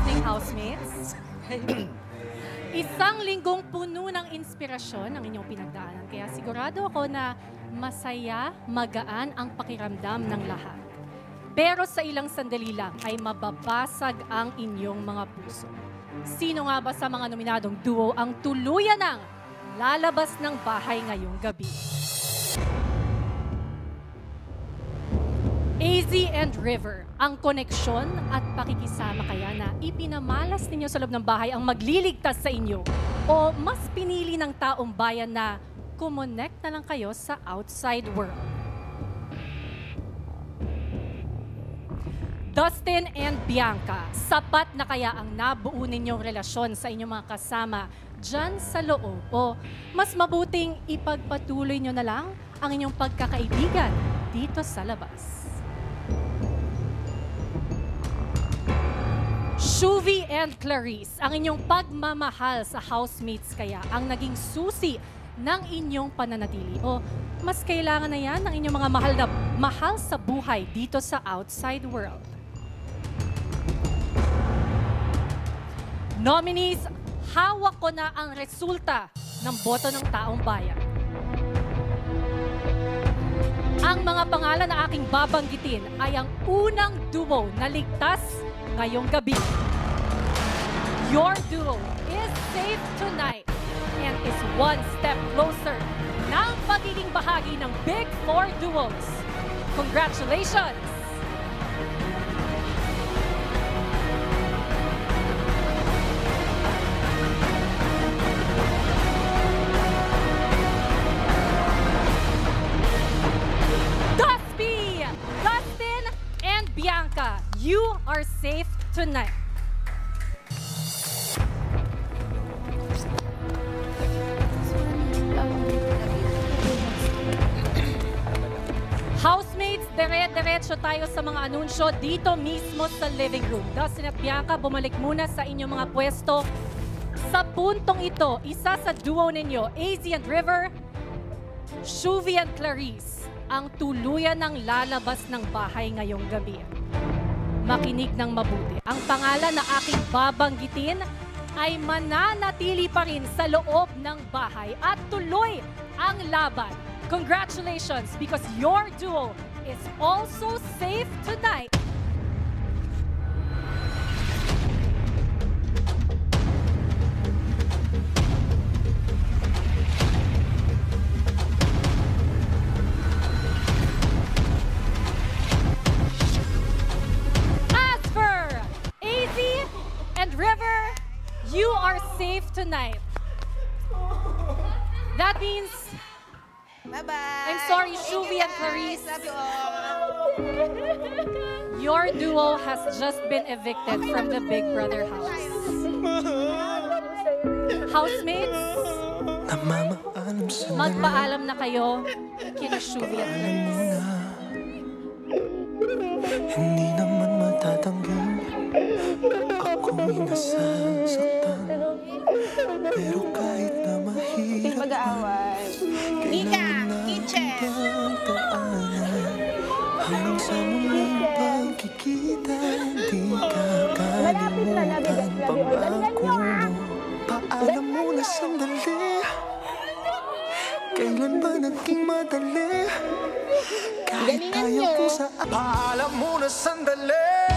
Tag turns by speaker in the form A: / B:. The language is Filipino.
A: evening, housemates. Isang linggong puno ng inspirasyon ang inyong pinagdaanan. Kaya sigurado ako na masaya, magaan ang pakiramdam ng lahat. Pero sa ilang sandali lang ay mababasag ang inyong mga puso. Sino nga ba sa mga nominadong duo ang tuluyan ng lalabas ng bahay ngayong gabi? AZ and River, ang koneksyon at pakikisama kaya na ipinamalas ninyo sa loob ng bahay ang magliligtas sa inyo? O mas pinili ng taong bayan na kumonect na lang kayo sa outside world? Dustin and Bianca, sapat na kaya ang nabuo ninyong relasyon sa inyong mga kasama dyan sa loob? O mas mabuting ipagpatuloy nyo na lang ang inyong pagkakaibigan dito sa labas? Shuvi and Clarice, ang inyong pagmamahal sa housemates kaya ang naging susi ng inyong pananatili? O mas kailangan na yan ng inyong mga mahal sa buhay dito sa outside world? Nominees, hawak ko na ang resulta ng boto ng taong bayan. Ang mga pangalan na aking babanggitin ay ang unang duo na ligtas ngayong gabi. Your duo is safe tonight and is one step closer ng pagiging bahagi ng Big Four Duos. Congratulations! Dustin and Bianca, you are safe tonight. Housemates, dire-diretso tayo sa mga anunsyo dito mismo sa living room. Dustin at Bianca, bumalik muna sa inyong mga pwesto. Sa puntong ito, isa sa duo ninyo, AZ and River, Shuvi and Clarice, ang tuluyan ng lalabas ng bahay ngayong gabi. Makinig ng mabuti. Ang pangalan na aking babanggitin ay mananatili pa rin sa loob ng bahay at tuloy ang laban. Congratulations, because your duo is also safe tonight. As for AZ and River, you are safe tonight. That means
B: bye-bye.
A: I'm sorry, Shuvi and Clarice.
B: Love you all.
A: Your duo has just been evicted from the Big Brother house. Housemates, magpaalam na kayo kina Shuvi at Clarice.
C: Hindi naman matatanggal, ako'y nasasaktan. Pero kahit na mahirap
B: Mag-aaway. Nika, kitchen.
C: hanggang sa muling pagkikita, di kakalimutan pangako mo. Paalam mo na sandali, kailan ba naging madali? Kahit tayo kung saan. Paalam mo na sandali,